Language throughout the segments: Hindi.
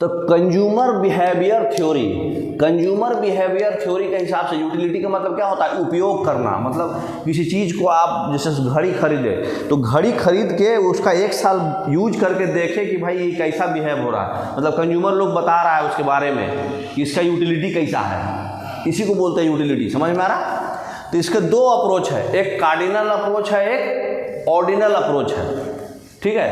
तो consumer behaviour theory, consumer behaviour theory के हिसाब से यूटिलिटी का मतलब क्या होता है? उपयोग करना। मतलब किसी चीज़ को आप जैसे घड़ी खरीदे तो घड़ी खरीद के उसका 1 साल यूज करके देखें कि भाई ये कैसा बिहेव हो रहा है, मतलब कंज्यूमर लोग बता रहा है उसके बारे में कि इसका यूटिलिटी कैसा है, इसी को बोलते हैं यूटिलिटी। समझ में आ रहा? तो इसके 2 अप्रोच है, एक कार्डिनल अप्रोच है, एक ऑर्डिनल अप्रोच है। ठीक है,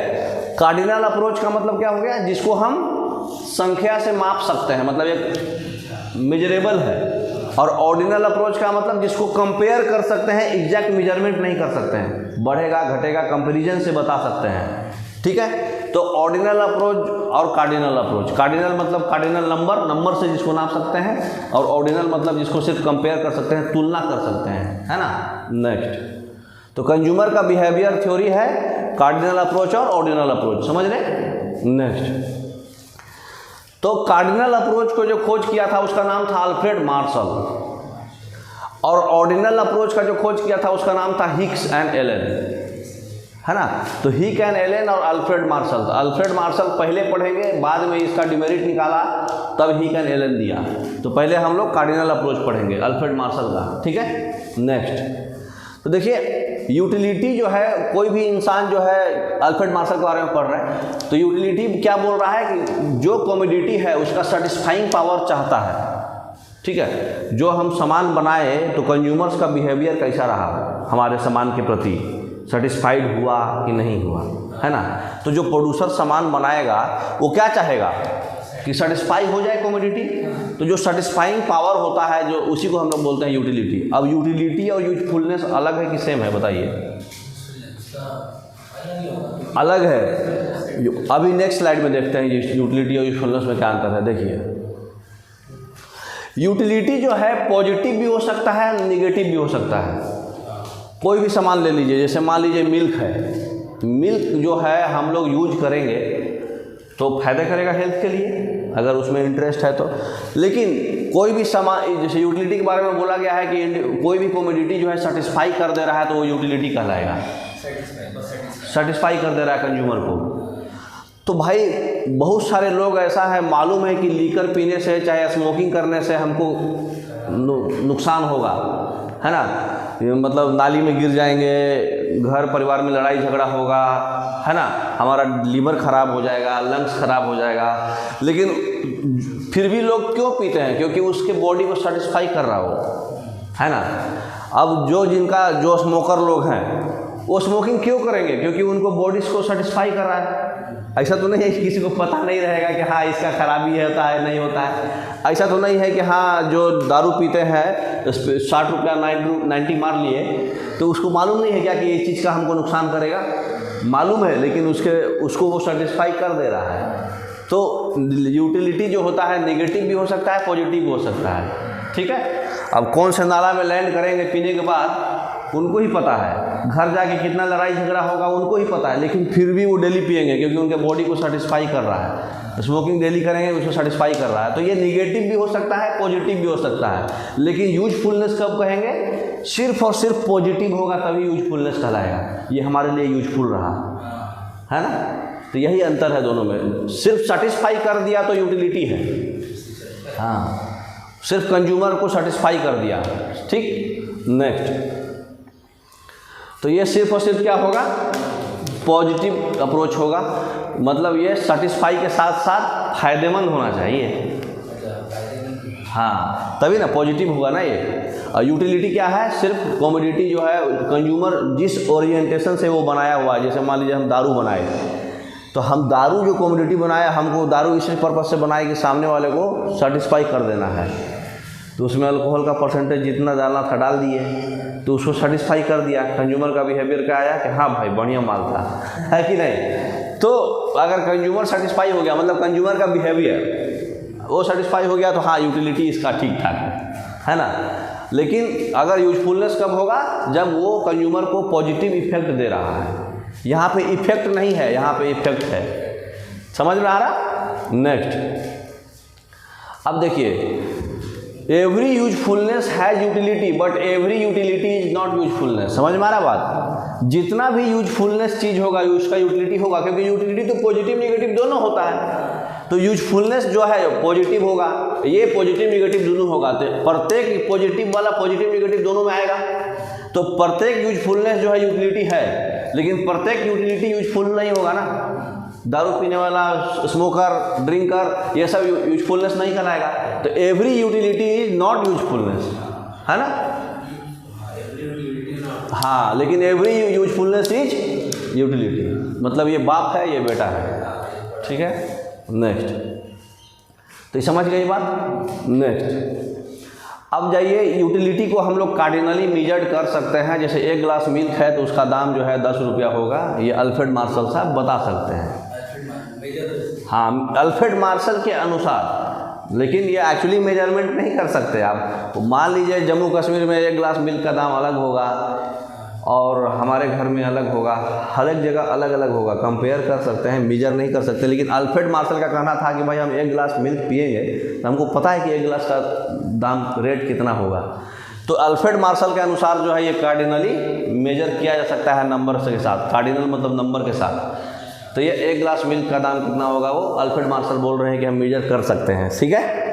कार्डिनल अप्रोच का मतलब क्या हो गया? जिसको हम संख्या से माप सकते हैं, मतलब एक मेजरेबल है। और ऑर्डिनल अप्रोच का मतलब जिसको कंपेयर कर सकते हैं, एग्जैक्ट मेजरमेंट नहीं कर सकते हैं, बढ़ेगा घटेगा कंपैरिजन से बता सकते हैं। ठीक है, तो ऑर्डिनल अप्रोच और कार्डिनल अप्रोच। कार्डिनल मतलब कार्डिनल नंबर, नंबर से जिसको नाप सकते हैं, और ऑर्डिनल मतलब जिसको सिर्फ कंपेयर कर सकते हैं, तुलना कर सकते हैं, है ना। नेक्स्ट, तो कंज्यूमर का बिहेवियर थ्योरी है कार्डिनल अप्रोच और ऑर्डिनल अप्रोच, समझ रहे। नेक्स्ट, तो कार्डिनल अप्रोच को जो खोज किया था उसका नाम था अल्फ्रेड मार्शल, और ऑर्डिनल अप्रोच का जो खोज किया था उसका नाम था हिक्स एंड एलन, है ना। तो हिक एंड एलन और अल्फ्रेड मार्शल। तो अल्फ्रेड मार्शल पहले पढ़ेंगे, बाद में इसका डिमेरिट निकाला, तब हिक एंड एलन दिया। तो पहले हम लोग कार्डिनल अप्रोच पढ़ेंगे अल्फ्रेड मार्शल का। ठीक है, नेक्स्ट, तो देखिए यूटिलिटी जो है, कोई भी इंसान जो है अल्फ्रेड मार्शल के बारे में पढ़ रहा है, तो यूटिलिटी क्या बोल रहा है कि जो कमोडिटी है उसका सेटिस्फाइंग पावर चाहता है। ठीक है, जो हम सामान बनाए तो कंज्यूमर्स का बिहेवियर कैसा रहा हमारे सामान के प्रति, सेटिस्फाइड हुआ कि नहीं हुआ, है ना। तो जो प्रोड्यूसर सामान बनाएगा वो क्या चाहेगा कि सेटिस्फाई हो जाए कमोडिटी। तो जो सेटिस्फाइंग पावर होता है जो, उसी को हम लोग बोलते हैं यूटिलिटी। अब यूटिलिटी और यूजफुलनेस अलग है कि सेम है, बताइए। अलग है। अभी नेक्स्ट स्लाइड में देखते हैं यूटिलिटी और यूजफुलनेस में क्या अंतर है। देखिए, यूटिलिटी जो है पॉजिटिव भी हो सकता है, निगेटिव भी हो सकता है। कोई भी सामान ले लीजिए, जैसे मान लीजिए मिल्क है, मिल्क जो है हम लोग यूज करेंगे तो फायदा करेगा हेल्थ के लिए, अगर उसमें इंटरेस्ट है तो। लेकिन कोई भी सामान, जैसे यूटिलिटी के बारे में बोला गया है कि कोई भी कमोडिटी जो है सेटिस्फाई कर दे रहा है तो वो यूटिलिटी कहलाएगा। सेटिस्फाई कर दे रहा है कंज्यूमर को। तो भाई बहुत सारे लोग ऐसा है, मालूम है कि लीकर पीने से चाहे स्मोकिंग करने से हमको नुकसान होगा, है ना, मतलब नाली में गिर जाएंगे, घर परिवार में लड़ाई झगड़ा होगा, है ना, हमारा लीवर खराब हो जाएगा, लंग्स खराब हो जाएगा। लेकिन फिर भी लोग क्यों पीते हैं? क्योंकि उसके बॉडी को सेटिस्फाई कर रहा हो, है ना। अब जो स्मोकर लोग हैं वो स्मोकिंग क्यों करेंगे? क्योंकि उनको बॉडी को सेटिस्फाई कर रहा है। ऐसा तो नहीं है कि किसी को पता नहीं रहेगा कि हाँ इसका खराबी होता है नहीं होता है। ऐसा तो नहीं है कि हाँ जो दारू पीते हैं 60 रुपया 90 मार लिए तो उसको मालूम नहीं है क्या कि ये चीज़ का हमको नुकसान करेगा। मालूम है, लेकिन उसको वो सेटिस्फाई कर दे रहा है। तो यूटिलिटी जो होता है नेगेटिव भी हो सकता है, पॉजिटिव भी हो सकता है। ठीक है, अब कौन से नाला में लैंड करेंगे पीने के बाद उनको ही पता है, घर जाके कितना लड़ाई झगड़ा होगा उनको ही पता है, लेकिन फिर भी वो डेली पिएंगे क्योंकि उनके बॉडी को सेटिस्फाई कर रहा है। स्मोकिंग डेली करेंगे, उसको सेटिस्फाई कर रहा है। तो ये निगेटिव भी हो सकता है, पॉजिटिव भी हो सकता है। लेकिन यूजफुलनेस कब कहेंगे? सिर्फ और सिर्फ पॉजिटिव होगा तभी यूजफुलनेस कहलाएगा, ये हमारे लिए यूजफुल रहा, है ना। तो यही अंतर है दोनों में। सिर्फ सेटिस्फाई कर दिया तो यूटिलिटी है, हाँ, सिर्फ कंज्यूमर को सेटिस्फाई कर दिया। ठीक, नेक्स्ट, तो ये सिर्फ और सिर्फ क्या होगा? पॉजिटिव अप्रोच होगा। मतलब ये सेटिस्फाई के साथ साथ फायदेमंद होना चाहिए, हाँ, तभी ना पॉजिटिव होगा ना ये। और यूटिलिटी क्या है? सिर्फ कमोडिटी जो है कंज्यूमर जिस ओरिएंटेशन से वो बनाया हुआ है। जैसे मान लीजिए हम दारू बनाए, तो हम दारू जो कमोडिटी बनाया, हमको दारू इस पर्पज़ से बनाए कि सामने वाले को सेटिस्फाई कर देना है। तो उसमें अल्कोहल का परसेंटेज जितना डालना था डाल दिए, तो उसको सेटिस्फाई कर दिया। कंज्यूमर का बिहेवियर क्या आया कि हाँ भाई बढ़िया माल था, है कि नहीं। तो अगर कंज्यूमर सेटिस्फाई हो गया, मतलब कंज्यूमर का बिहेवियर वो सेटिस्फाई हो गया, तो हाँ यूटिलिटी इसका ठीक ठाक है ना। लेकिन अगर यूजफुलनेस कब होगा? जब वो कंज्यूमर को पॉजिटिव इफेक्ट दे रहा है। यहाँ पे इफेक्ट नहीं है, यहाँ पे इफेक्ट है। समझ में आ रहा? नेक्स्ट, अब देखिए, every usefulness has utility but every utility is not usefulness. समझ में आ रहा बात? जितना भी यूजफुलनेस चीज़ होगा उसका यूटिलिटी होगा, क्योंकि यूटिलिटी तो पॉजिटिव नेगेटिव दोनों होता है। तो यूजफुलनेस जो है पॉजिटिव होगा, ये पॉजिटिव निगेटिव दोनों होगा, तो प्रत्येक पॉजिटिव वाला पॉजिटिव निगेटिव दोनों में आएगा। तो प्रत्येक यूजफुलनेस जो है यूटिलिटी है, लेकिन प्रत्येक यूटिलिटी यूजफुल नहीं होगा ना। दारू पीने वाला, स्मोकर, ड्रिंकर, ये सब यूजफुलनेस नहीं कहलाएगा। तो every utility is not usefulness, है ना। हाँ, लेकिन एवरी यूजफुलनेस इज यूटिलिटी, मतलब ये बाप है, ये बेटा है, ठीक है। नेक्स्ट, तो समझ गई बात। नेक्स्ट, अब जाइए, यूटिलिटी को हम लोग कार्डिनली मेजर्ड कर सकते हैं। जैसे एक गिलास मिल्क है तो उसका दाम जो है 10 रुपया होगा, ये अल्फ्रेड मार्शल साहब बता सकते हैं। हाँ, अल्फ्रेड मार्शल के अनुसार, लेकिन ये एक्चुअली मेजरमेंट नहीं कर सकते आप। तो मान लीजिए जम्मू कश्मीर में एक गिलास मिल्क का दाम अलग होगा और हमारे घर में अलग होगा, हर एक जगह अलग अलग होगा। कंपेयर कर सकते हैं, मेजर नहीं कर सकते। लेकिन अल्फ्रेड मार्शल का कहना था कि भाई हम एक गिलास मिल्क पिएंगे तो हमको पता है कि एक गिलास का दाम रेट कितना होगा। तो अल्फ्रेड मार्शल के अनुसार जो है ये कार्डिनली मेजर किया जा सकता है नंबर के साथ। कार्डिनल मतलब नंबर के साथ। तो ये एक गिलास मिल्क का दाम कितना होगा वो अल्फ्रेड मार्शल बोल रहे हैं कि हम मेजर कर सकते हैं, ठीक है,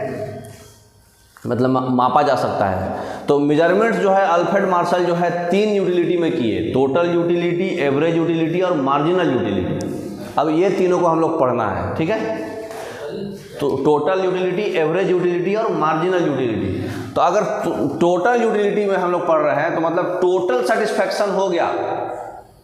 मतलब मापा जा सकता है। तो मेजरमेंट जो है अल्फ्रेड मार्शल जो है 3 यूटिलिटी में किए, टोटल यूटिलिटी, एवरेज यूटिलिटी और मार्जिनल यूटिलिटी। अब ये तीनों को हम लोग पढ़ना है, ठीक है। तो टोटल यूटिलिटी, एवरेज यूटिलिटी और मार्जिनल यूटिलिटी। तो अगर टोटल यूटिलिटी में हम लोग पढ़ रहे हैं तो मतलब टोटल सेटिस्फैक्शन हो गया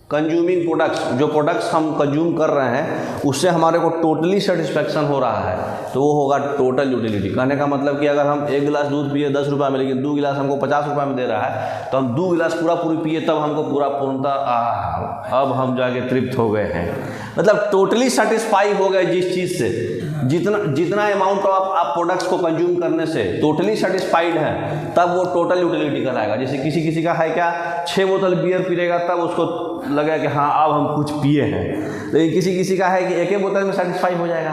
कंज्यूमिंग प्रोडक्ट्स, जो प्रोडक्ट्स हम कंज्यूम कर रहे हैं उससे हमारे को टोटली सेटिस्फैक्शन हो रहा है, तो वो होगा टोटल यूटिलिटी। कहने का मतलब कि अगर हम एक गिलास दूध पिए 10 रुपये में, लेकिन 2 गिलास हमको 50 रुपये में दे रहा है, तो हम 2 गिलास पूरी पिए तब हमको पूर्णतः अब हम जाके तृप्त हो गए हैं, मतलब टोटली सेटिस्फाई हो गए जिस चीज़ से। जितना अमाउंट आप प्रोडक्ट्स को कंज्यूम करने से टोटली सेटिस्फाइड है, तब वो टोटल यूटिलिटी कहलाएगा। जैसे किसी का है क्या, 6 बोतल बियर पिएगा तब उसको लगेगा कि हाँ अब हम कुछ पिए हैं, लेकिन किसी का है कि एक ही बोतल में सेटिस्फाई हो जाएगा।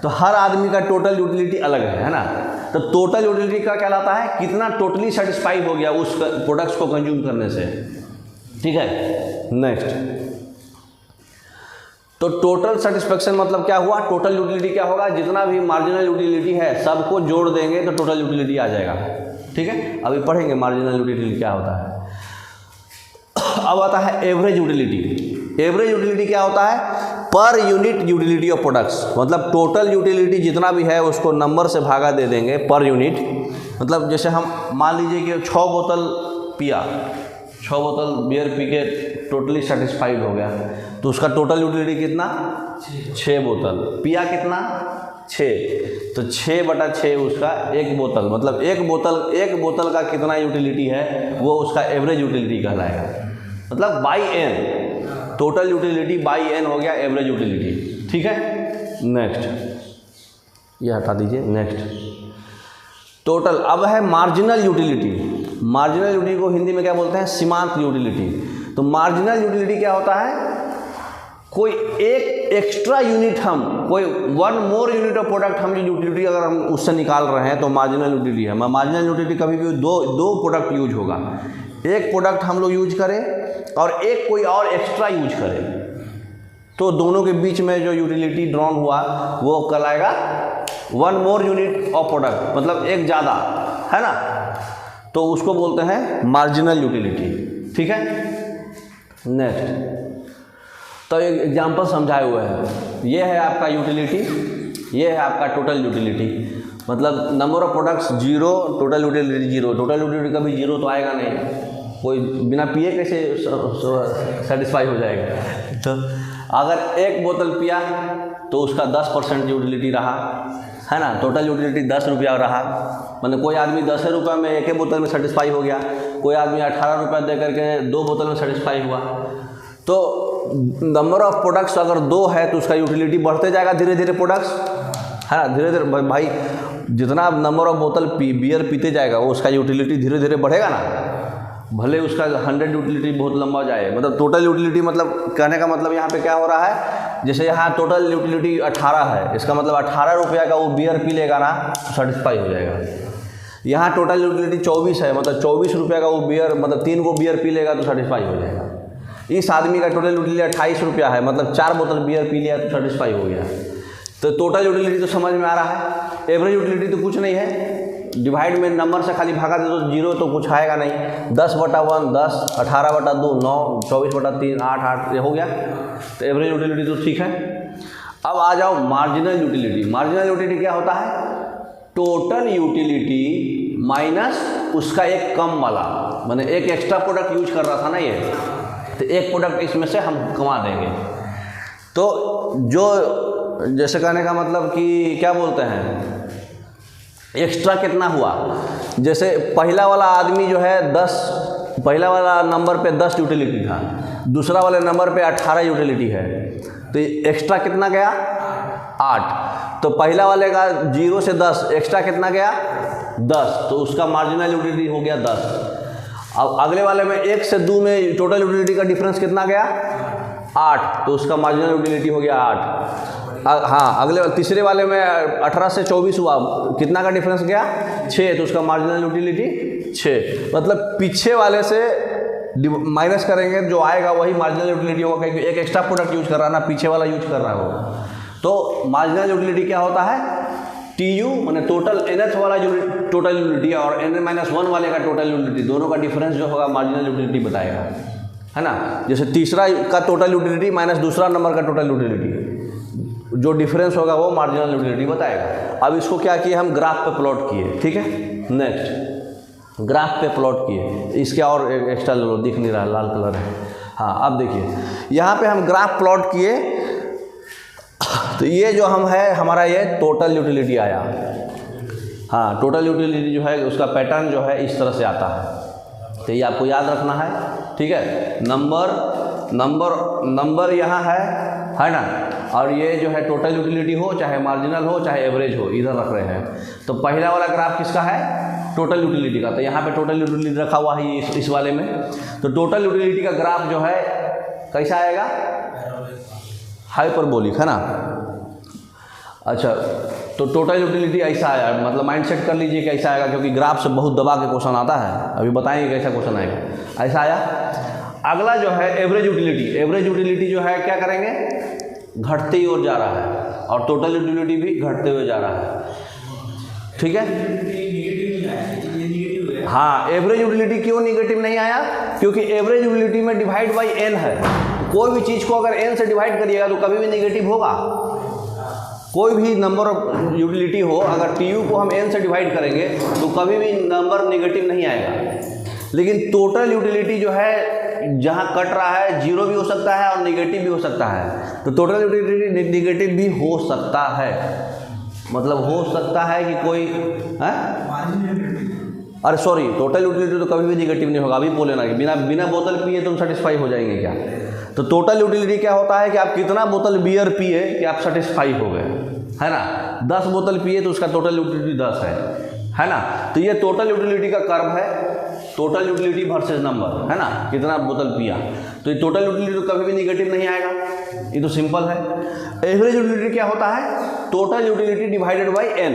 तो हर आदमी का टोटल यूटिलिटी अलग है ना। तो टोटल यूटिलिटी का कहलाता है कितना टोटली सेटिस्फाई हो गया उस प्रोडक्ट्स को कंज्यूम करने से, ठीक है। नेक्स्ट, तो टोटल सेटिस्फैक्शन मतलब क्या हुआ, टोटल यूटिलिटी क्या होगा, जितना भी मार्जिनल यूटिलिटी है सबको जोड़ देंगे तो टोटल यूटिलिटी आ जाएगा, ठीक है। अभी पढ़ेंगे मार्जिनल यूटिलिटी क्या होता है। अब आता है एवरेज यूटिलिटी। एवरेज यूटिलिटी क्या होता है, per unit utility of products, मतलब टोटल यूटिलिटी जितना भी है उसको नंबर से भागा दे देंगे पर यूनिट। मतलब जैसे हम मान लीजिए कि 6 बोतल पिया, 6 बोतल बियर पी के टोटली सेटिस्फाइड हो गया, तो उसका टोटल यूटिलिटी कितना, 6 बोतल। पिया कितना, 6, तो 6/6 उसका 1 बोतल, मतलब एक बोतल का कितना यूटिलिटी है वो उसका एवरेज यूटिलिटी कहलाएगा, मतलब by n, total utility by n हो गया एवरेज यूटिलिटी, ठीक है। नेक्स्ट, ये हटा दीजिए। Next, total. अब है मार्जिनल यूटिलिटी। मार्जिनल यूटिलिटी को हिंदी में क्या बोलते हैं, सीमांत यूटिलिटी। तो मार्जिनल यूटिलिटी क्या होता है, कोई एक एक्स्ट्रा यूनिट, हम कोई 1 मोर यूनिट ऑफ प्रोडक्ट हम यूटिलिटी अगर हम उससे निकाल रहे हैं तो मार्जिनल यूटिलिटी है। मार्जिनल यूटिलिटी कभी भी दो प्रोडक्ट यूज होगा, एक प्रोडक्ट हम लोग यूज करें और एक कोई और एक्स्ट्रा यूज करें, तो दोनों के बीच में जो यूटिलिटी ड्रॉन हुआ वो कहलाएगा 1 मोर यूनिट ऑफ प्रोडक्ट, मतलब एक ज़्यादा, है ना, तो उसको बोलते हैं मार्जिनल यूटिलिटी, ठीक है। नेक्स्ट, तो एक एग्जाम्पल समझाए हुए हैं। ये है आपका यूटिलिटी, ये है आपका टोटल यूटिलिटी, मतलब number of products 0, total utility 0। Total utility कभी 0 तो आएगा नहीं, कोई बिना पिए कैसे सेटिस्फाई हो जाएगा। तो अगर 1 बोतल पिया तो उसका 10% यूटिलिटी रहा, है ना, टोटल यूटिलिटी 10 रुपया रहा। मतलब कोई आदमी 10 रुपये में 1 बोतल में सेटिस्फाई हो गया, कोई आदमी 18 रुपये दे करके 2 बोतल में सेटिस्फाई हुआ। तो नंबर ऑफ प्रोडक्ट्स अगर 2 है तो उसका यूटिलिटी बढ़ते जाएगा धीरे धीरे प्रोडक्ट्स, है ना, धीरे धीरे। भाई जितना नंबर ऑफ बोतल बियर पीते जाएगा वो उसका यूटिलिटी धीरे धीरे बढ़ेगा ना, भले उसका 100 यूटिलिटी बहुत लंबा जाए। मतलब टोटल यूटिलिटी, मतलब कहने का मतलब यहाँ पे क्या हो रहा है, जैसे यहाँ टोटल यूटिलिटी 18 है, इसका मतलब 18 रुपया का वो बियर पी लेगा ना तो सेटिस्फाई हो जाएगा। यहाँ टोटल यूटिलिटी 24 है, मतलब 24 रुपये का वो बियर, मतलब 3 को बियर पी लेगा तो सेटिस्फाई हो जाएगा। इस आदमी का टोटल यूटिलिटी 28 रुपया है, मतलब 4 बोतल बियर पी लिया तो सेटिस्फाई हो गया। तो टोटल यूटिलिटी तो समझ में आ रहा है। एवरेज यूटिलिटी तो कुछ नहीं है, डिवाइड में नंबर से खाली भागा दे तो जीरो तो कुछ आएगा नहीं। 10/1 10, 18/2 9, 24/3 8 8 ये हो गया। तो एवरेज यूटिलिटी तो ठीक है। अब आ जाओ मार्जिनल यूटिलिटी। मार्जिनल यूटिलिटी क्या होता है? टोटल यूटिलिटी माइनस उसका एक कम वाला, माने एक एक्स्ट्रा प्रोडक्ट यूज कर रहा था ना ये, तो एक प्रोडक्ट इसमें से हम कमा देंगे। तो जो जैसे कहने का मतलब कि क्या बोलते हैं, एक्स्ट्रा कितना हुआ, जैसे पहला वाला आदमी जो है 10, पहला वाला नंबर पे 10 यूटिलिटी था, दूसरा वाले नंबर पे 18 यूटिलिटी है, तो एक्स्ट्रा कितना गया? 8। तो पहला वाले का 0 से 10 एक्स्ट्रा कितना गया? 10, तो उसका मार्जिनल यूटिलिटी हो गया 10। अब अगले वाले में 1 से 2 में टोटल यूटिलिटी का डिफरेंस कितना गया? 8, तो उसका मार्जिनल यूटिलिटी हो गया 8। हाँ, अगले तीसरे वाले में 18 से 24 हुआ, कितना का डिफरेंस गया? 6, तो उसका मार्जिनल यूटिलिटी 6। मतलब पीछे वाले से माइनस करेंगे जो आएगा वही मार्जिनल यूटिलिटी होगा, क्योंकि एक एक्स्ट्रा प्रोडक्ट यूज कर रहा है ना, पीछे वाला यूज कर रहा होगा। तो मार्जिनल यूटिलिटी क्या होता है? TU माने टोटल nth वाला जो टोटल यूटिलिटी और n-1 वाले का टोटल यूटिलिटी, दोनों का डिफरेंस जो होगा मार्जिनल यूटिलिटी बताएगा, है ना। जैसे तीसरा का टोटल यूटिलिटी माइनस दूसरा नंबर का टोटल यूटिलिटी, जो डिफरेंस होगा वो मार्जिनल यूटिलिटी बताएगा। अब इसको क्या किए हम? ग्राफ पे प्लॉट किए, ठीक है। नेक्स्ट ग्राफ पे प्लॉट किए, इसके और एक्स्ट्रा लो, दिख नहीं रहा, लाल कलर है। हाँ, अब देखिए यहाँ पे हम ग्राफ प्लॉट किए, तो ये जो हम है हमारा ये टोटल यूटिलिटी आया। हाँ, टोटल यूटिलिटी जो है उसका पैटर्न जो है इस तरह से आता है, तो ये आपको याद रखना है, ठीक है। नंबर यहाँ है ना, और ये जो है टोटल यूटिलिटी हो चाहे मार्जिनल हो चाहे एवरेज हो, इधर रख रहे हैं। तो पहला वाला ग्राफ किसका है? टोटल यूटिलिटी का। तो यहाँ पे टोटल यूटिलिटी रखा हुआ है इस वाले में। तो टोटल यूटिलिटी का ग्राफ जो है कैसा आएगा? हाइपरबोलिक, है ना। अच्छा, तो टोटल यूटिलिटी ऐसा आया, मतलब माइंड सेट कर लीजिए कैसा आएगा, क्योंकि ग्राफ से बहुत दबा के क्वेश्चन आता है, अभी बताएंगे कैसा क्वेश्चन आएगा। ऐसा आया। अगला जो है एवरेज यूटिलिटी। एवरेज यूटिलिटी जो है क्या करेंगे? घटते ही और जा रहा है, और टोटल यूटिलिटी भी घटते हुए जा रहा है, ठीक है। हाँ, एवरेज यूटिलिटी क्यों निगेटिव नहीं आया? क्योंकि एवरेज यूटिलिटी में डिवाइड बाई n है। कोई भी चीज़ को अगर n से डिवाइड करिएगा तो कभी भी निगेटिव होगा। कोई भी नंबर ऑफ यूटिलिटी हो, अगर TU को हम n से डिवाइड करेंगे तो कभी भी नंबर निगेटिव नहीं आएगा। लेकिन टोटल यूटिलिटी जो है जहाँ कट रहा है, 0 भी हो सकता है और निगेटिव भी हो सकता है। तो टोटल यूटिलिटी निगेटिव भी हो सकता है, मतलब हो सकता है कि कोई है, अरे सॉरी, टोटल यूटिलिटी तो कभी भी निगेटिव नहीं होगा। अभी बोले ना कि बिना बोतल पिए तुम सेटिस्फाई हो जाएंगे क्या? तो टोटल यूटिलिटी क्या होता है कि आप कितना बोतल बियर पिए कि आप सेटिस्फाई हो गए, है ना। 10 बोतल पिए तो उसका टोटल यूटिलिटी 10 है ना। तो ये टोटल यूटिलिटी का कर्व है, टोटल यूटिलिटी वर्सेस नंबर, है ना, कितना बोतल पिया। तो ये टोटल यूटिलिटी तो कभी भी निगेटिव नहीं आएगा, ये तो सिंपल है। एवरेज यूटिलिटी क्या होता है? Total utility divided by n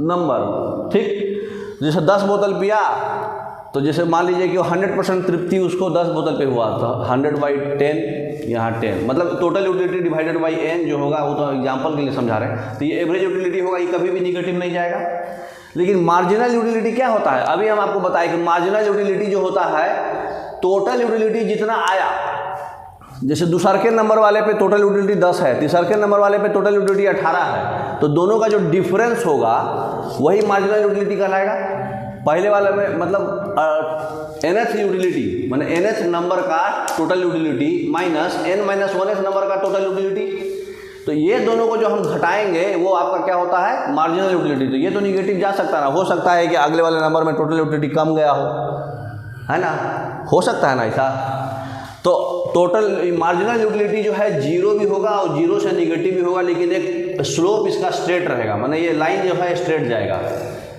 number, ठीक। जैसे 10 बोतल पिया, तो जैसे मान लीजिए कि 100% तृप्ति उसको 10 बोतल पे हुआ, तो 100/10 यहाँ 10, मतलब total utility divided by n जो होगा, वो तो एग्जांपल के लिए समझा रहे हैं। तो ये एवरेज यूटिलिटी होगा, ये कभी भी निगेटिव नहीं जाएगा। लेकिन मार्जिनल यूटिलिटी क्या होता है? अभी हम आपको बताएं कि मार्जिनल यूटिलिटी जो होता है, टोटल यूटिलिटी जितना आया, जैसे दूसरे के नंबर वाले पे टोटल यूटिलिटी 10 है, तीसरे के नंबर वाले पे टोटल यूटिलिटी 18 है, तो दोनों का जो डिफरेंस होगा वही मार्जिनल यूटिलिटी कहलाएगा। पहले वाले में मतलब nth यूटिलिटी माने nth नंबर का total utility minus n-1th number का टोटल यूटिलिटी, तो ये दोनों को जो हम घटाएंगे वो आपका क्या होता है? Marginal utility. तो ये तो निगेटिव जा सकता है ना, हो सकता है कि अगले वाले नंबर में टोटल यूटिलिटी कम गया हो, है ना, हो सकता है ना ऐसा। तो टोटल मार्जिनल यूटिलिटी जो है 0 भी होगा और 0 से निगेटिव भी होगा, लेकिन एक स्लोप इसका स्ट्रेट रहेगा, माने ये लाइन जो है स्ट्रेट जाएगा।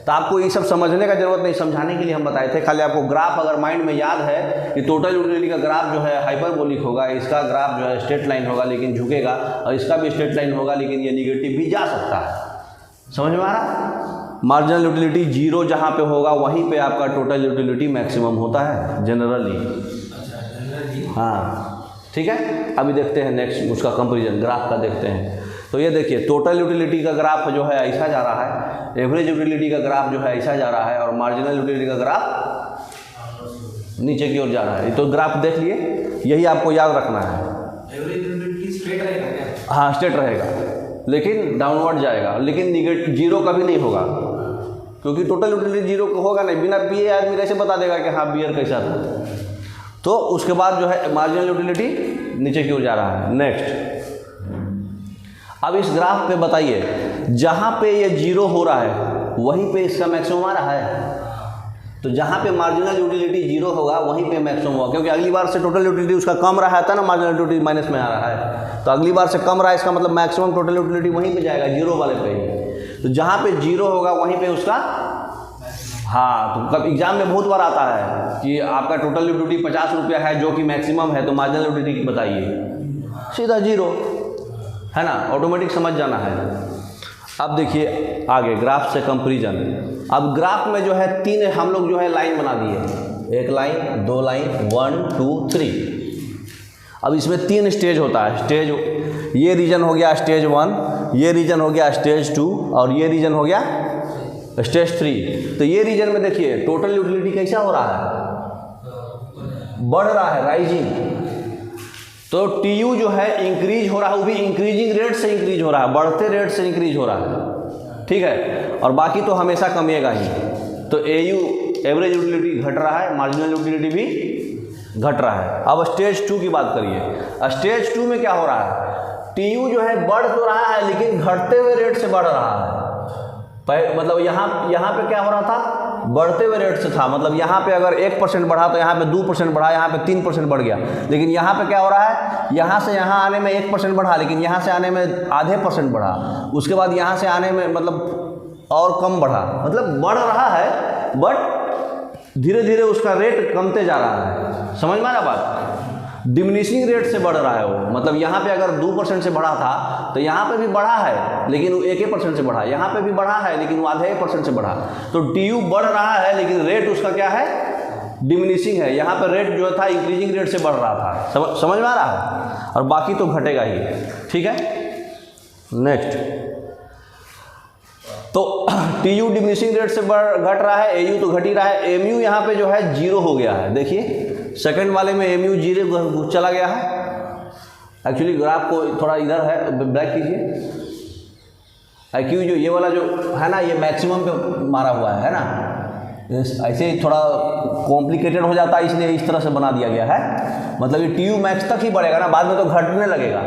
तो आपको ये सब समझने का जरूरत नहीं, समझाने के लिए हम बताए थे। खाली आपको ग्राफ अगर माइंड में याद है कि टोटल यूटिलिटी का ग्राफ जो है हाइपरबोलिक होगा, इसका ग्राफ जो है स्ट्रेट लाइन होगा लेकिन झुकेगा, और इसका भी स्ट्रेट लाइन होगा लेकिन ये निगेटिव भी जा सकता है। समझ में आ रहा? मार्जिनल यूटिलिटी 0 जहाँ पे होगा वहीं पे आपका टोटल यूटिलिटी मैक्सिमम होता है जनरली। हाँ, ठीक है। अभी देखते हैं नेक्स्ट उसका कंपेरिजन ग्राफ का देखते हैं। तो ये देखिए टोटल यूटिलिटी का ग्राफ जो है ऐसा जा रहा है, एवरेज यूटिलिटी का ग्राफ जो है ऐसा जा रहा है, और मार्जिनल यूटिलिटी का ग्राफ नीचे की ओर जा रहा है। तो ग्राफ देख लिए, यही आपको याद रखना है। एवरेज यूटिलिटी स्ट्रेट रहेगा क्या? हाँ स्ट्रेट रहेगा, लेकिन डाउनवर्ड जाएगा, लेकिन जीरो कभी नहीं होगा, क्योंकि टोटल यूटिलिटी जीरो होगा नहीं। बिना पिए आदमी कैसे बता देगा कि हाँ बियर कैसा था। तो उसके बाद जो है मार्जिनल यूटिलिटी नीचे की ओर जा रहा है। नेक्स्ट, अब इस ग्राफ पे बताइए, जहाँ पे ये जीरो हो रहा है वहीं पे इसका मैक्सिमम आ रहा है। तो जहाँ पे मार्जिनल यूटिलिटी जीरो होगा वहीं पे मैक्सिमम होगा, क्योंकि अगली बार से टोटल यूटिलिटी उसका कम रहा था ना, मार्जिनल यूटिलिटी माइनस में आ रहा है, तो अगली बार से कम रहा है, इसका मतलब मैक्सिमम टोटल यूटिलिटी वहीं पे जाएगा, जीरो वाले पे ही। तो जहाँ पे जीरो होगा वहीं पे उसका, हाँ, तो कब एग्जाम में बहुत बार आता है कि आपका टोटल यूटिलिटी 50 रुपया है जो कि मैक्सिमम है, तो मार्जिनल यूटिलिटी बताइए, सीधा जीरो है ना, ऑटोमेटिक समझ जाना है। अब देखिए आगे ग्राफ से कंपैरिजन। अब ग्राफ में जो है तीन हम लोग जो है लाइन बना दिए, एक लाइन, दो लाइन, 1 2 3। अब इसमें 3 स्टेज होता है। स्टेज, ये रीजन हो गया स्टेज 1, ये रीजन हो गया स्टेज 2, और ये रीजन हो गया स्टेज 3। तो ये रीजन में देखिए टोटल यूटिलिटी कैसा हो रहा है, बढ़ रहा है, राइजिंग। तो टीयू जो है इंक्रीज हो रहा है, वो भी इंक्रीजिंग रेट से इंक्रीज हो रहा है, बढ़ते रेट से इंक्रीज हो रहा है, ठीक है। और बाकी तो हमेशा कमिएगा ही। तो एयू एवरेज यूटिलिटी घट रहा है, मार्जिनल यूटिलिटी भी घट रहा है। अब स्टेज 2 की बात करिए। स्टेज 2 में क्या हो रहा है, टीयू जो है बढ़ तो रहा है लेकिन घटते हुए रेट से बढ़ रहा है। मतलब यहाँ पे क्या हो रहा था, बढ़ते हुए रेट से था। मतलब यहाँ पे अगर 1% बढ़ा तो यहाँ पे 2% बढ़ा, यहाँ पे 3% बढ़ गया। लेकिन यहाँ पे क्या हो रहा है, यहाँ से यहाँ आने में 1% बढ़ा, लेकिन यहाँ से आने में आधे % बढ़ा, उसके बाद यहाँ से आने में मतलब और कम बढ़ा। मतलब बढ़ रहा है बट धीरे धीरे उसका रेट कमते जा रहा है। समझ में आ रहा बात, डिमिनिशिंग रेट से बढ़ रहा है वो। मतलब यहाँ पे अगर 2% से बढ़ा था तो यहाँ पे भी बढ़ा है लेकिन वो 1% से बढ़ा, यहाँ पे भी बढ़ा है लेकिन वो आधे % से बढ़ा। तो टीयू बढ़ रहा है लेकिन रेट उसका क्या है, डिमिनिशिंग है। यहाँ पे रेट जो था इंक्रीजिंग रेट से बढ़ रहा था। समझ में आ रहा है, और बाकी तो घटेगा ही, ठीक है। नेक्स्ट, तो टीयू डिमिनिशिंग रेट से घट रहा है, एयू तो घट ही रहा है। एमयू यहाँ पे जो है जीरो हो गया है। देखिए सेकंड वाले में एमयू जीरो चला गया है। एक्चुअली ग्राफ को थोड़ा इधर है, ब्लैक कीजिए। IQ जो ये वाला जो है ना, ये मैक्सिमम पे मारा हुआ है ना, ऐसे ही थोड़ा कॉम्प्लिकेटेड हो जाता है, इसलिए इस तरह से बना दिया गया है। मतलब ये TU मैक्स तक ही बढ़ेगा ना, बाद में तो घटने लगेगा।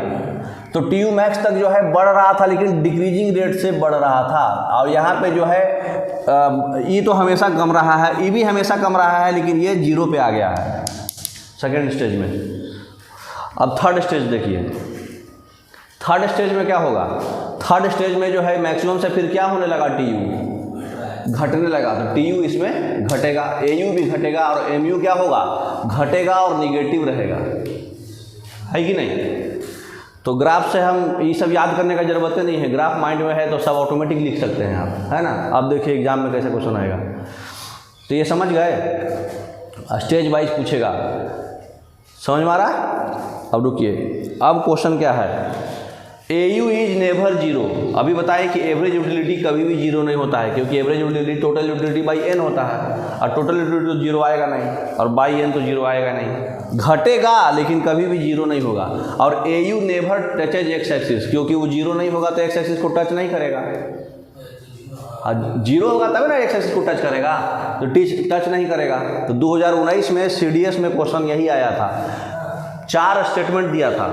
तो TU मैक्स तक जो है बढ़ रहा था लेकिन डिक्रीजिंग रेट से बढ़ रहा था। और यहाँ पे जो है E तो हमेशा कम रहा है, E भी हमेशा कम रहा है, लेकिन ये जीरो पे आ गया है सेकेंड स्टेज में। अब थर्ड स्टेज देखिए। थर्ड स्टेज में क्या होगा, थर्ड स्टेज में जो है मैक्सिमम से फिर क्या होने लगा, TU घटने लगा। तो TU इसमें घटेगा, AU भी घटेगा, और MU क्या होगा, घटेगा और निगेटिव रहेगा, है कि नहीं। तो ग्राफ से हम ये सब याद करने का जरूरत नहीं है, ग्राफ माइंड में है तो सब ऑटोमेटिक लिख सकते हैं आप, है ना। अब देखिए एग्जाम में कैसे क्वेश्चन आएगा। तो ये समझ गए, स्टेज वाइज पूछेगा, समझ में आ रहा है। अब रुकिए, अब क्वेश्चन क्या है, AU इज नेवर जीरो। अभी बताए कि एवरेज यूटिलिटी कभी भी जीरो नहीं होता है, क्योंकि average utility total utility by n होता है, और टोटल यूटिलिटी तो जीरो आएगा नहीं, और बाई n तो जीरो आएगा नहीं। घटेगा लेकिन कभी भी जीरो नहीं होगा। और AU never touches x axis, क्योंकि वो जीरो नहीं होगा तो एक्स एक्सिस को टच नहीं करेगा। जीरो होगा तभी ना एक्स एक्सिस को टच करेगा, तो टच नहीं करेगा। तो 2019 में CDS में क्वेश्चन यही आया था। 4 स्टेटमेंट दिया था,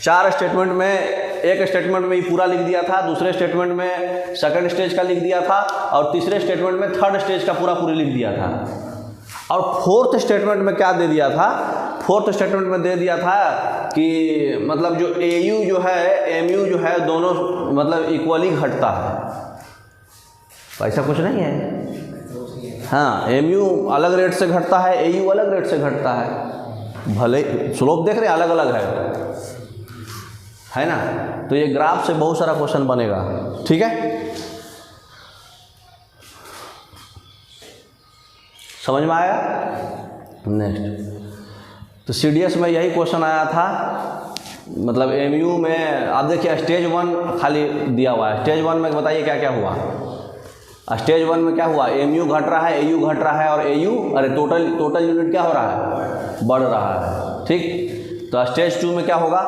4 स्टेटमेंट में एक स्टेटमेंट में ही पूरा लिख दिया था, दूसरे स्टेटमेंट में सेकंड स्टेज का लिख दिया था, और तीसरे स्टेटमेंट में थर्ड स्टेज का पूरी लिख दिया था। और फोर्थ स्टेटमेंट में क्या दे दिया था, फोर्थ स्टेटमेंट में दे दिया था कि मतलब जो AU जो है MU जो है दोनों मतलब इक्वली घटता है। ऐसा कुछ नहीं है, हाँ, MU अलग रेट से घटता है, AU अलग रेट से घटता है, भले स्लोप देख रहे हैं अलग अलग है ना। तो ये ग्राफ से बहुत सारा क्वेश्चन बनेगा, ठीक है। समझ में आया। नेक्स्ट, तो CDS में यही क्वेश्चन आया था मतलब एमयू में आप देखिए स्टेज 1 खाली दिया हुआ है। स्टेज 1 में बताइए क्या क्या हुआ। स्टेज 1 में क्या हुआ, एमयू घट रहा है, एयू घट रहा है, और एयू अरे टोटल यूनिट क्या हो रहा है, बढ़ रहा है। ठीक, तो स्टेज 2 में क्या होगा,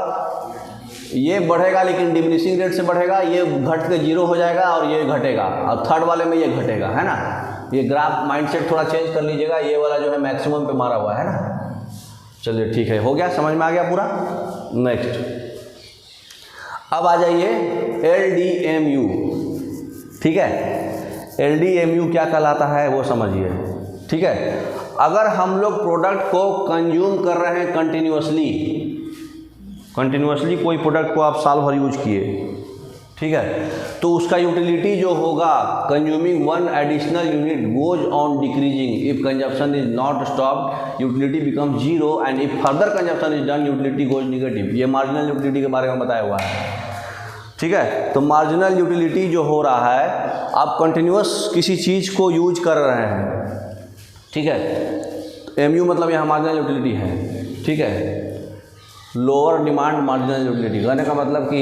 ये बढ़ेगा लेकिन डिमिनिशिंग रेट से बढ़ेगा, ये घट के 0 हो जाएगा और ये घटेगा, और थर्ड वाले में ये घटेगा, है ना। ये ग्राफ माइंडसेट थोड़ा चेंज कर लीजिएगा, ये वाला जो है मैक्सिमम पे मारा हुआ है ना। चलिए ठीक है, हो गया, समझ में आ गया पूरा। नेक्स्ट, अब आ जाइए LDMU। ठीक है, LDMU क्या कहलाता है वो समझिए। ठीक है, अगर हम लोग प्रोडक्ट को कंज्यूम कर रहे हैं कंटिन्यूसली कोई प्रोडक्ट को आप साल भर यूज किए, ठीक है, तो उसका यूटिलिटी जो होगा, consuming 1 additional unit goes on decreasing, if consumption is not stopped utility become 0 and if further consumption is done utility goes negative. ये मार्जिनल यूटिलिटी के बारे में बताया हुआ है। ठीक है, तो मार्जिनल यूटिलिटी जो हो रहा है, आप कंटिन्यूस किसी चीज़ को यूज कर रहे हैं, ठीक है, एमयू मतलब यहाँ मार्जिनल यूटिलिटी है। ठीक है, लोअर डिमांड मार्जिनल यूटिलिटी, कहने का मतलब कि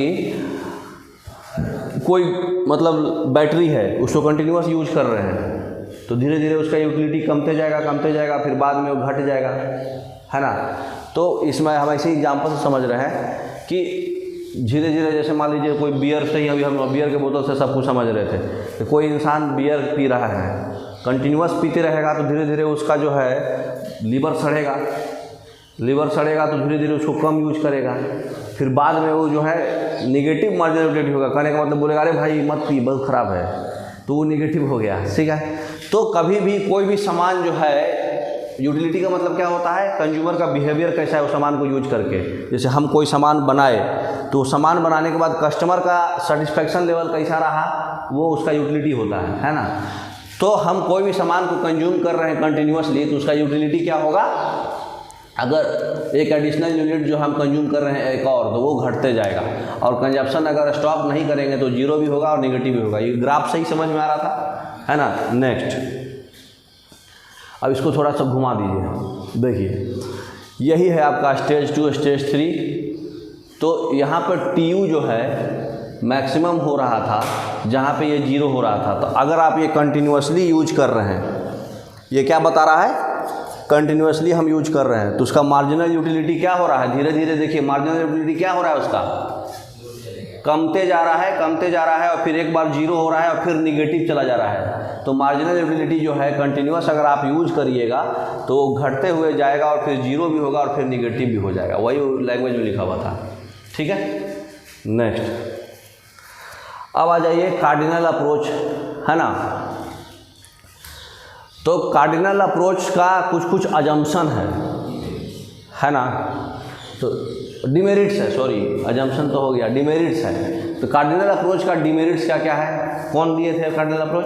कोई मतलब बैटरी है, उसको कंटिन्यूस यूज कर रहे हैं, तो धीरे धीरे उसका यूटिलिटी कमते जाएगा, फिर बाद में वो घट जाएगा, है ना। तो इसमें हम ऐसे एग्जाम्पल से समझ रहे हैं कि धीरे धीरे, जैसे मान लीजिए कोई बियर से ही, अभी हम बियर के बोतल से सब कुछ समझ रहे थे कि कोई इंसान बियर पी रहा है, कंटिन्यूस पीते रहेगा तो धीरे धीरे उसका जो है लीवर सड़ेगा, तो धीरे धीरे उसको कम यूज करेगा, फिर बाद में वो जो है निगेटिव मार्जिनल यूटिलिटी होगा। कहने का मतलब बोलेगा अरे भाई मत पी, बहुत ख़राब है, तो वो निगेटिव हो गया। ठीक है, तो कभी भी कोई भी सामान जो है, यूटिलिटी का मतलब क्या होता है, कंज्यूमर का बिहेवियर कैसा है उस सामान को यूज करके। जैसे हम कोई सामान बनाए, तो सामान बनाने के बाद कस्टमर का सेटिस्फेक्शन लेवल कैसा रहा, वो उसका यूटिलिटी होता है ना। तो हम कोई भी सामान को कंज्यूम कर रहे हैं कंटिन्यूसली, तो उसका यूटिलिटी क्या होगा, अगर एक एडिशनल यूनिट जो हम कंज्यूम कर रहे हैं एक और, तो वो घटते जाएगा, और कंजप्शन अगर स्टॉप नहीं करेंगे तो 0 भी होगा और नेगेटिव भी होगा। ये ग्राफ सही समझ में आ रहा था, है ना। नेक्स्ट, अब इसको थोड़ा सा घुमा दीजिए, देखिए यही है आपका स्टेज 2 स्टेज 3। तो यहाँ पर TU जो है मैक्सिमम हो रहा था, जहाँ पे ये 0 हो रहा था। तो अगर आप ये कंटिन्यूसली यूज कर रहे हैं, ये क्या बता रहा है, कंटिन्यूसली हम यूज कर रहे हैं, तो उसका मार्जिनल यूटिलिटी क्या हो रहा है, धीरे धीरे देखिए मार्जिनल यूटिलिटी क्या हो रहा है, उसका कमते जा रहा है, और फिर एक बार 0 हो रहा है और फिर निगेटिव चला जा रहा है। तो मार्जिनल यूटिलिटी जो है कंटिन्यूस अगर आप यूज करिएगा तो घटते हुए जाएगा, और फिर 0 भी होगा और फिर निगेटिव भी हो जाएगा, वही लैंग्वेज में लिखा हुआ था। ठीक है, नेक्स्ट, अब आ जाइए कार्डिनल अप्रोच, है ना। तो कार्डिनल अप्रोच का कुछ अजम्पशन है ना। तो डिमेरिट्स है, सॉरी अजम्पशन तो हो गया, डिमेरिट्स है। तो कार्डिनल अप्रोच का डिमेरिट्स क्या क्या है, कौन दिए थे कार्डिनल अप्रोच,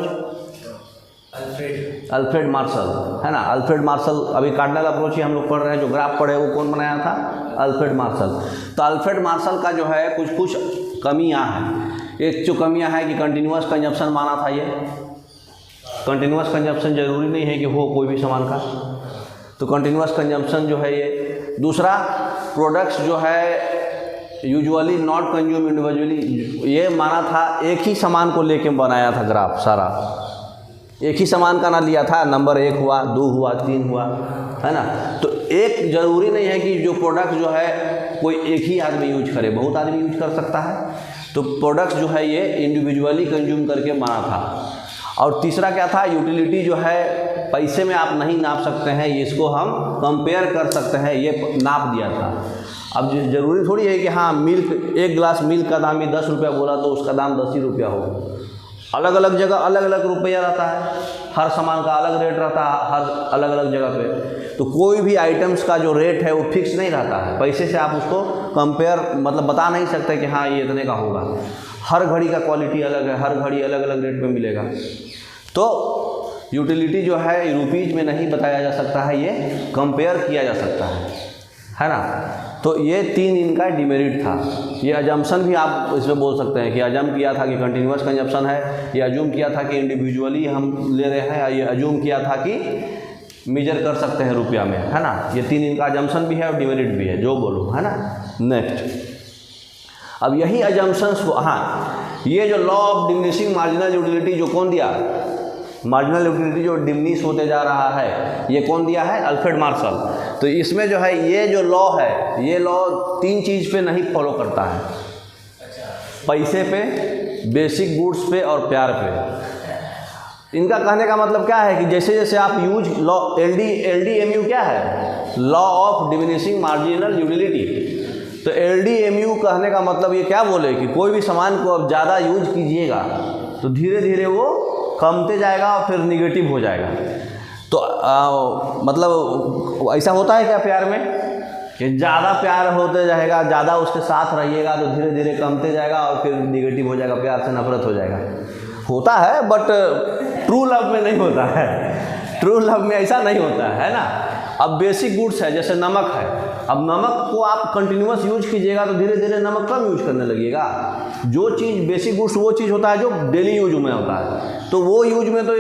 अल्फ्रेड मार्शल, है ना। अल्फ्रेड मार्शल, अभी कार्डिनल अप्रोच ही हम लोग पढ़ रहे हैं, जो ग्राफ पढ़े वो कौन बनाया था, अल्फ्रेड मार्शल। तो अल्फ्रेड मार्शल का जो है कुछ कमियां हैं। एक जो कमियां हैं कि कंटिन्यूस कंजप्शन माना था, ये कंटिन्यूस कंजप्शन जरूरी नहीं है कि हो कोई भी सामान का, तो कंटिन्यूस कंजप्शन जो है ये। दूसरा, प्रोडक्ट्स जो है यूजुअली नॉट कंज्यूम इंडिविजुअली, ये माना था, एक ही सामान को लेके बनाया था ग्राफ सारा, एक ही सामान का ना लिया था, नंबर 1 हुआ, 2 हुआ, 3 हुआ, है ना। तो एक जरूरी नहीं है कि जो प्रोडक्ट जो है कोई एक ही आदमी यूज करे, बहुत आदमी यूज कर सकता है। तो प्रोडक्ट्स जो है ये इंडिविजुअली कंज्यूम करके माना था। और तीसरा क्या था, यूटिलिटी जो है पैसे में आप नहीं नाप सकते हैं, इसको हम कंपेयर कर सकते हैं, ये नाप दिया था। अब ज़रूरी थोड़ी है कि हाँ मिल्क, एक गिलास मिल्क का दाम ही 10 रुपया बोला तो उसका दाम 10 ही रुपया हो। अलग अलग जगह अलग अलग रुपया रहता है, हर सामान का अलग रेट रहता है हर अलग अलग जगह पे। तो कोई भी आइटम्स का जो रेट है वो फिक्स नहीं रहता है, पैसे से आप उसको कंपेयर मतलब बता नहीं सकते कि हाँ ये इतने का होगा। हर घड़ी का क्वालिटी अलग है, हर घड़ी अलग अलग रेट पे मिलेगा। तो यूटिलिटी जो है रुपीज़ में नहीं बताया जा सकता है, ये कंपेयर किया जा सकता है ना। तो ये 3 इनका डिमेरिट था। ये अजम्पशन भी आप इसमें बोल सकते हैं कि अजम किया था कि कंटिन्यूस कंजप्शन है, ये अज्यूम किया था कि इंडिविजुअली हम ले रहे हैं, ये अज्यूम किया था कि मेजर कर सकते हैं रुपया में, है ना। ये 3 इनका अजम्पशन भी है और डिमेरिट भी है, जो बोलो, है ना। नेक्स्ट, अब यही अजम्पशंस को, हाँ, ये जो law of diminishing marginal utility जो कौन दिया, मार्जिनल यूटिलिटी जो डिमिनिश होते जा रहा है, ये कौन दिया है, अल्फ्रेड मार्शल। तो इसमें जो है ये जो लॉ है, ये लॉ 3 चीज़ पे नहीं फॉलो करता है, पैसे पे, बेसिक गुड्स पे और प्यार पे। इनका कहने का मतलब क्या है कि जैसे जैसे आप यूज लॉ LDMU क्या है, law of diminishing marginal utility. तो LDMU कहने का मतलब ये क्या बोले कि कोई भी सामान को अब ज़्यादा यूज कीजिएगा तो धीरे धीरे वो कमते जाएगा और फिर निगेटिव हो जाएगा। तो मतलब ऐसा होता है क्या प्यार में कि ज़्यादा प्यार होते जाएगा, ज़्यादा उसके साथ रहिएगा तो धीरे धीरे कमते जाएगा और फिर निगेटिव हो जाएगा, प्यार से नफरत हो जाएगा। होता है, बट ट्रू लव में नहीं होता है। ट्रू लव में ऐसा नहीं होता है ना। अब बेसिक गुड्स है, जैसे नमक है, अब नमक को आप कंटिन्यूअस यूज कीजिएगा तो धीरे धीरे नमक कम यूज करने लगेगा। जो चीज़ बेसिक गुड्स वो चीज़ होता है जो डेली यूज में होता है, तो वो यूज में तो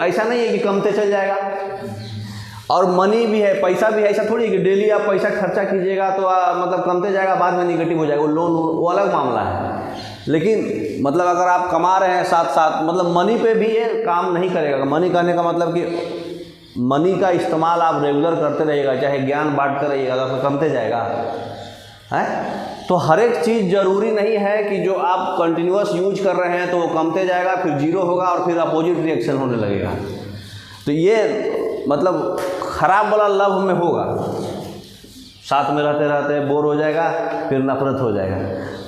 ऐसा नहीं है कि कमते चल जाएगा। और मनी भी है, पैसा भी है, ऐसा थोड़ी है कि डेली आप पैसा खर्चा कीजिएगा तो मतलब कमते जाएगा, बाद में निगेटिव हो जाएगा। वो लोन वो अलग मामला है। लेकिन मतलब अगर आप कमा रहे हैं साथ साथ, मतलब मनी पे भी ये काम नहीं करेगा। मनी कहने का मतलब कि मनी का इस्तेमाल आप रेगुलर करते रहिएगा, चाहे ज्ञान बांटते रहिएगा तो कमते जाएगा है। तो हर एक चीज़ ज़रूरी नहीं है कि जो आप कंटिन्यूअस यूज कर रहे हैं तो वो कमते जाएगा, फिर जीरो होगा और फिर अपोजिट रिएक्शन होने लगेगा। तो ये मतलब ख़राब वाला लव में होगा, साथ में रहते रहते बोर हो जाएगा, फिर नफरत हो जाएगा।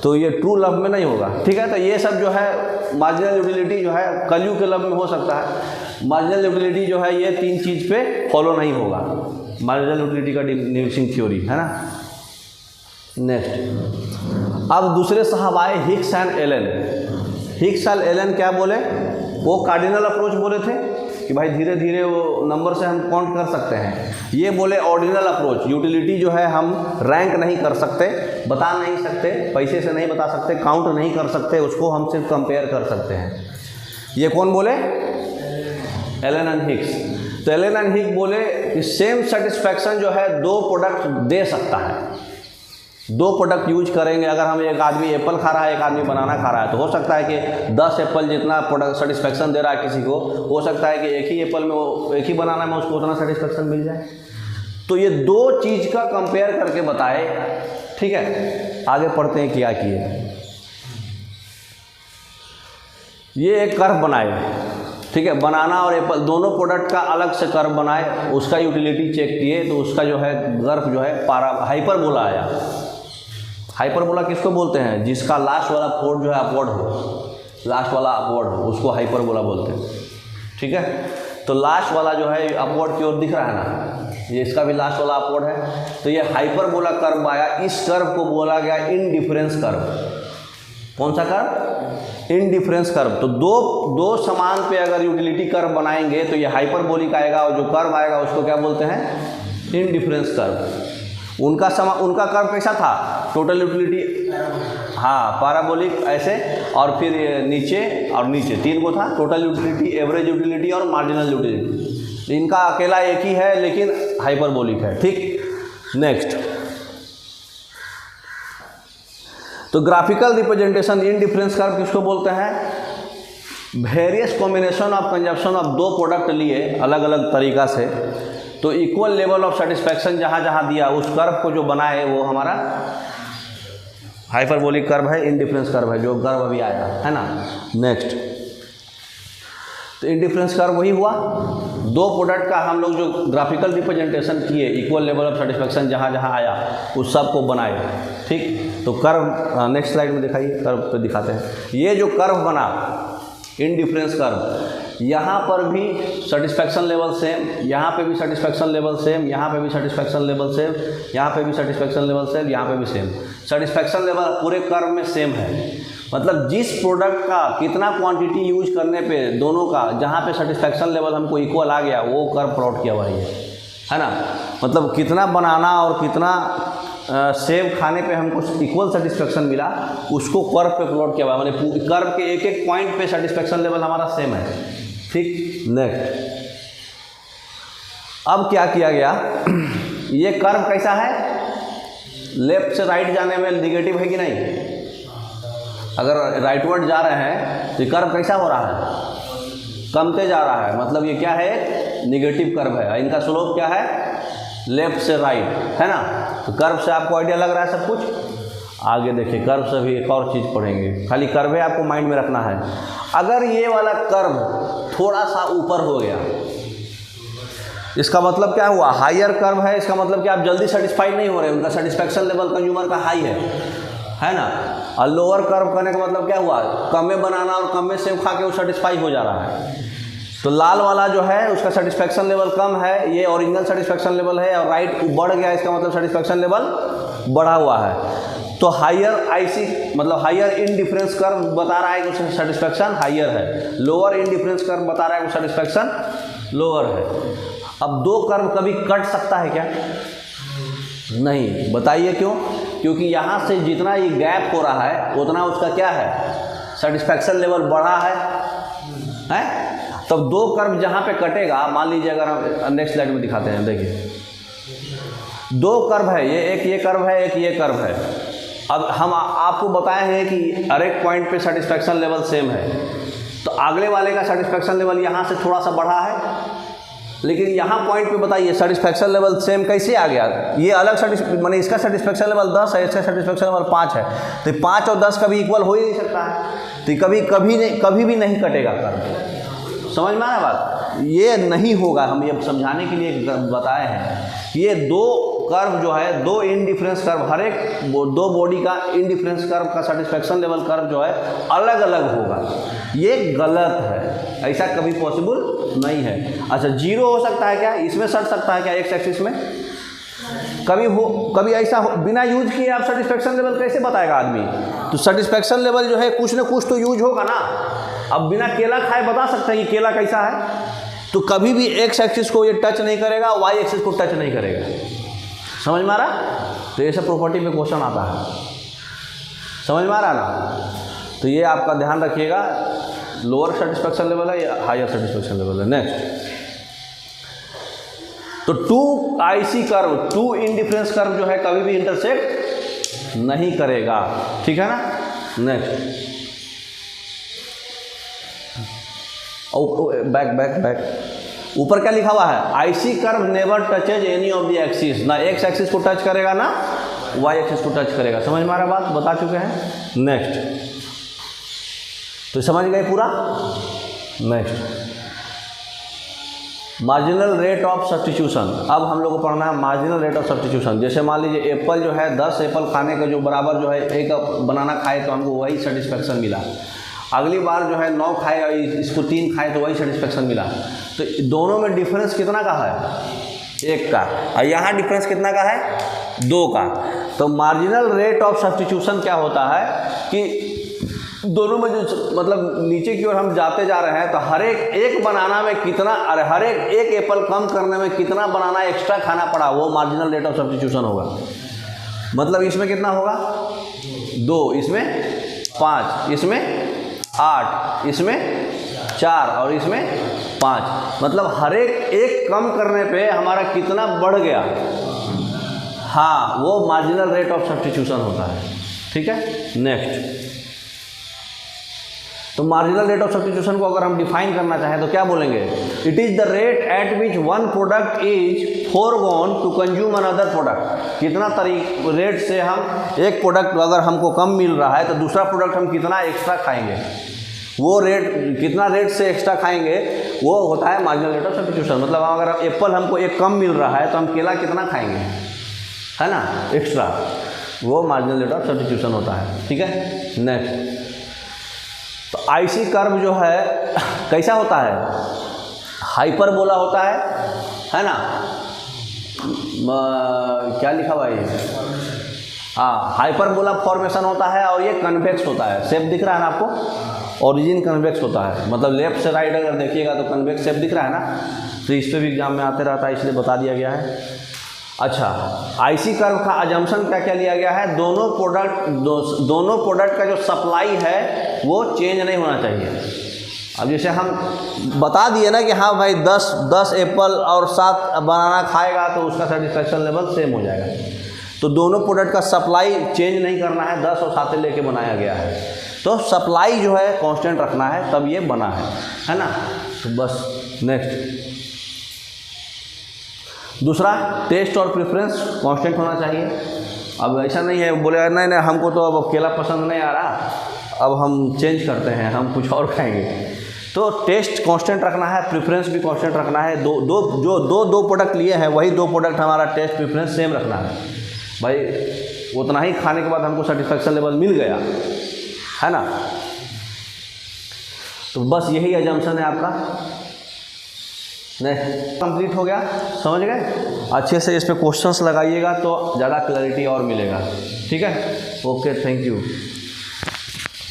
तो ये ट्रू लव में नहीं होगा। ठीक है, तो ये सब जो है मार्जिनल यूटिलिटी जो है कलयुग के लव में हो सकता है। मार्जिनल यूटिलिटी जो है ये 3 चीज़ पे फॉलो नहीं होगा। मार्जिनल यूटिलिटी का डिमिनिशिंग थ्योरी है ना। नेक्स्ट, अब दूसरे साहब आए Hicks and Allen. Hicks and Allen क्या बोले, वो कार्डिनल अप्रोच बोले थे कि भाई धीरे धीरे वो नंबर से हम काउंट कर सकते हैं। ये बोले ऑर्डिनल अप्रोच, यूटिलिटी जो है हम रैंक नहीं कर सकते, बता नहीं सकते, पैसे से नहीं बता सकते, काउंट नहीं कर सकते, उसको हम सिर्फ कंपेयर कर सकते हैं। ये कौन बोले, एलन एंड हिक्स। तो एलन एंड हिक्स बोले कि सेम सेटिस्फैक्शन जो है 2 प्रोडक्ट दे सकता है। 2 प्रोडक्ट यूज करेंगे, अगर हम एक आदमी एप्पल खा रहा है, एक आदमी बनाना खा रहा है, तो हो सकता है कि 10 एप्पल जितना प्रोडक्ट सेटिस्फैक्शन दे रहा है किसी को, हो सकता है कि एक ही एप्पल में वो एक ही बनाना में उसको उतना सेटिस्फैक्शन मिल जाए। तो ये 2 चीज़ का कंपेयर करके बताए। ठीक है, आगे पढ़ते हैं क्या किए। ये एक कर्व बनाए, ठीक है, बनाना और एप्पल दोनों प्रोडक्ट का अलग से कर्व बनाए, उसका यूटिलिटी चेक किए, तो उसका जो है कर्व जो है हाइपरबोला आया। हाइपरबोला किसको बोलते हैं, जिसका लास्ट वाला पोर्ट जो है अपवर्ड हो, लास्ट वाला अपवर्ड हो, उसको हाइपरबोला बोलते हैं। ठीक है, तो लास्ट वाला जो है अपवर्ड की ओर दिख रहा है ना, ये इसका भी लास्ट वाला अपवर्ड है। तो ये हाइपरबोला कर्व आया। इस कर्व को बोला गया इनडिफरेंस कर्व। कौन सा कर्व, इनडिफरेंस कर्व। तो दो समान पे अगर यूटिलिटी कर्व बनाएंगे तो ये हाइपरबोलिक आएगा, और जो कर्व आएगा उसको क्या बोलते हैं, इनडिफरेंस कर्व। उनका कर्व कैसा था, टोटल यूटिलिटी, हाँ, पैराबोलिक ऐसे, और फिर नीचे और नीचे 3 को था, टोटल यूटिलिटी, एवरेज यूटिलिटी और मार्जिनल यूटिलिटी। इनका अकेला एक ही है लेकिन हाइपरबोलिक है। ठीक, नेक्स्ट, तो ग्राफिकल रिप्रेजेंटेशन इनडिफरेंस कर्व किसको बोलते हैं, various combination of consumption of 2 product लिए अलग अलग तरीका से, तो इक्वल लेवल ऑफ सेटिस्फैक्शन जहाँ जहाँ दिया उस कर्व को जो बनाए वो हमारा हाइपरबोलिक कर्व है, इनडिफरेंस कर्व है, जो कर्व अभी आया है ना। नेक्स्ट, तो इनडिफरेंस कर्व वही हुआ, 2 प्रोडक्ट का हम लोग जो ग्राफिकल रिप्रेजेंटेशन किए, इक्वल लेवल ऑफ सेटिस्फैक्शन जहाँ जहाँ आया उस सब को बनाए। ठीक, तो कर्व नेक्स्ट स्लाइड में दिखाइए, कर्व पे दिखाते हैं। ये जो कर्व बना इनडिफरेंस कर्व, यहाँ पर भी सेटिस्फैक्शन लेवल सेम, यहाँ पे भी सेटिस्फैक्शन लेवल सेम, यहाँ पे भी सेटिस्फैक्शन लेवल सेम, यहाँ पे भी सेटिस्फैक्शन लेवल सेम, यहाँ पे भी सेम। सेटिस्फैक्शन लेवल पूरे कर्व में सेम है। मतलब जिस प्रोडक्ट का कितना क्वांटिटी यूज करने पे दोनों का जहाँ पे सेटिस्फैक्शन लेवल हमको इक्वल आ गया वो कर्व प्लॉट किया हुआ है ना। मतलब कितना बनाना और कितना सेब खाने पे हमको इक्वल सेटिस्फैक्शन मिला, उसको कर्व पे प्लॉट किया हुआ है। मैंने कर्व के एक एक पॉइंट पे सेटिस्फैक्शन लेवल हमारा सेम है। ठीक, नेक्स्ट, अब क्या किया गया, ये कर्व कैसा है, लेफ्ट से राइट जाने में निगेटिव है कि नहीं, अगर राइटवर्ड जा रहे हैं तो ये कर्व कैसा हो रहा है, कमते जा रहा है, मतलब ये क्या है, निगेटिव कर्व है। इनका स्लोप क्या है, लेफ्ट से राइट, है ना। तो कर्व से आपको आइडिया लग रहा है सब कुछ। आगे देखिए, कर्व से भी एक और चीज़ पढ़ेंगे, खाली कर्व आपको माइंड में रखना है। अगर ये वाला कर्व थोड़ा सा ऊपर हो गया, इसका मतलब क्या हुआ, हायर कर्व है, इसका मतलब कि आप जल्दी सेटिस्फाइड नहीं हो रहे, उनका सेटिस्फैक्शन लेवल कंज्यूमर का हाई है ना। और लोअर कर्व करने का मतलब क्या हुआ, कम में बनाना और कम में सेव खा के वो सेटिस्फाई हो जा रहा है। तो लाल वाला जो है उसका सेटिस्फैक्शन लेवल कम है, ये ओरिजिनल सेटिस्फैक्शन लेवल है, और राइट बढ़ गया, इसका मतलब सेटिस्फैक्शन लेवल बढ़ा हुआ है। तो हायर आईसी मतलब हायर इनडिफरेंस कर्व बता रहा है कि उसका सेटिस्फैक्शन हायर है, लोअर इनडिफरेंस कर्व बता रहा है कि सेटिस्फैक्शन लोअर है। अब दो कर्व कभी कट सकता है क्या, नहीं, बताइए क्यों, क्योंकि यहाँ से जितना ये गैप हो रहा है उतना उसका क्या है, सेटिस्फैक्शन लेवल बढ़ा है। तब दो कर्व जहाँ पे कटेगा, मान लीजिए अगर हम नेक्स्ट स्लाइड में दिखाते हैं, देखिए दो कर्व है, ये एक ये कर्व है, एक ये कर्व है। अब हम आपको बताए हैं कि हर एक पॉइंट पे सेटिस्फैक्शन लेवल सेम है, तो अगले वाले का सेटिस्फैक्शन लेवल यहाँ से थोड़ा सा बढ़ा है, लेकिन यहाँ पॉइंट पे बताइए सेटिस्फैक्शन लेवल सेम कैसे आ गया। ये अलग माने इसका सेटिस्फैक्शन लेवल 10 है, इसका सेटिस्फैक्शन लेवल 5 है, तो 5 और 10 कभी इक्वल हो ही नहीं सकता है, तो कभी भी नहीं कटेगा कर्व। समझ में आया बात, ये नहीं होगा। हम ये समझाने के लिए बताए हैं, ये दो कर्व जो है, दो इनडिफरेंस कर्व, हर एक दो बॉडी का इनडिफरेंस कर्व का सेटिस्फैक्शन लेवल कर्व जो है अलग अलग होगा, ये गलत है, ऐसा कभी पॉसिबल नहीं है। अच्छा, जीरो हो सकता है क्या, इसमें सट सकता है क्या, एक्स एक्सिस में कभी ऐसा बिना यूज किए आप सेटिस्फैक्शन लेवल कैसे बताएगा आदमी। तो सेटिस्फैक्शन लेवल जो है कुछ ना कुछ तो यूज होगा ना। अब बिना केला खाए बता सकते हैं कि केला कैसा है, तो कभी भी एक्स एक्सिस को ये टच नहीं करेगा, वाई एक्सिस को टच नहीं करेगा। समझ में आ रहा, तो ये सब प्रॉपर्टी में क्वेश्चन आता है, समझ में आ रहा ना। तो ये आपका ध्यान रखिएगा, लोअर सेटिस्फैक्शन लेवल है या हायर सेटिस्फैक्शन लेवल है। नेक्स्ट, तो two IC curve, two indifference curve जो है कभी भी इंटरसेक्ट नहीं करेगा, ठीक है ना। नेक्स्ट, बैक ऊपर क्या लिखा हुआ है, IC curve never touches any of the axis, ना एक्स एक्सिस को टच करेगा ना वाई एक्सिस को टच करेगा। समझ में आ रहा बात, बता चुके हैं। नेक्स्ट, तो समझ गए पूरा। Next, marginal rate of substitution. अब हम लोग को पढ़ना है मार्जिनल रेट ऑफ सब्स्टिट्यूशन। जैसे मान लीजिए एप्पल जो है 10 एप्पल खाने का जो बराबर जो है एक बनाना खाए तो हमको वही सेटिस्फैक्शन मिला, अगली बार जो है 9 खाए और इसको 3 खाए तो वही सेटिस्फैक्शन मिला। तो दोनों में डिफरेंस कितना का है, 1 का, और यहाँ डिफरेंस कितना का है, 2 का। तो मार्जिनल रेट ऑफ सब्स्टिट्यूशन क्या होता है कि दोनों में जो मतलब नीचे की ओर हम जाते जा रहे हैं, तो हर एक बनाना में कितना, अरे हर एक एप्पल कम करने में कितना बनाना एक्स्ट्रा खाना पड़ा, वो मार्जिनल रेट ऑफ सब्स्टिट्यूशन होगा। मतलब इसमें कितना होगा, 2, इसमें 5, इसमें 8, इसमें 4 और इसमें 5। मतलब हर एक कम करने पे हमारा कितना बढ़ गया, हाँ, वो मार्जिनल रेट ऑफ सब्स्टिट्यूशन होता है, ठीक है। नेक्स्ट, तो मार्जिनल रेट ऑफ सब्स्टिट्यूशन को अगर हम डिफाइन करना चाहें तो क्या बोलेंगे, it is the rate at which one product is foregone to consume another product. कितना रेट से हम एक प्रोडक्ट अगर हमको कम मिल रहा है तो दूसरा प्रोडक्ट हम कितना एक्स्ट्रा खाएंगे, वो रेट कितना रेट से एक्स्ट्रा खाएंगे वो होता है मार्जिनल रेट ऑफ सब्स्टिट्यूशन। मतलब अगर एप्पल हमको एक कम मिल रहा है तो हम केला कितना खाएंगे, है ना, एक्स्ट्रा, वो मार्जिनल रेट ऑफ सब्स्टिट्यूशन होता है, ठीक है। नेक्स्ट, तो आईसी कर्व जो है कैसा होता है, हाइपरबोला होता है ना। क्या लिखा हुआ है, हाँ, हाइपरबोला फॉर्मेशन होता है और ये कन्वेक्स होता है। शेप दिख रहा है ना आपको, ओरिजिन कन्वेक्स होता है, मतलब लेफ्ट से राइट अगर देखिएगा तो कन्वेक्स शेप दिख रहा है ना, तो इस पर भी एग्जाम में आते रहता है, इसलिए बता दिया गया है। अच्छा, आईसी कर्व का अजम्पशन क्या क्या लिया गया है, दोनों प्रोडक्ट का जो सप्लाई है वो चेंज नहीं होना चाहिए। अब जैसे हम बता दिए ना कि हाँ भाई 10 एप्पल और 7 बनाना खाएगा तो उसका सेटिस्फैक्शन लेवल सेम हो जाएगा, तो दोनों प्रोडक्ट का सप्लाई चेंज नहीं करना है, 10 और 7 लेके बनाया गया है। तो सप्लाई जो है कांस्टेंट रखना है, तब ये बना है ना। तो बस नेक्स्ट दूसरा, टेस्ट और प्रेफरेंस कांस्टेंट होना चाहिए। अब ऐसा नहीं है बोले नहीं नहीं हमको तो अब केला पसंद नहीं आ रहा, अब हम चेंज करते हैं, हम कुछ और खाएंगे। तो टेस्ट कांस्टेंट रखना है, प्रेफरेंस भी कांस्टेंट रखना है। दो प्रोडक्ट लिए हैं, वही 2 प्रोडक्ट हमारा टेस्ट प्रेफरेंस सेम रखना है भाई। उतना ही खाने के बाद हमको सेटिस्फेक्शन लेवल मिल गया है ना। तो बस यही एजम्पशन है आपका। नहीं कंप्लीट हो गया, समझ गए। अच्छे से इस पे क्वेश्चंस लगाइएगा तो ज़्यादा क्लैरिटी और मिलेगा। ठीक है, ओके, थैंक यू।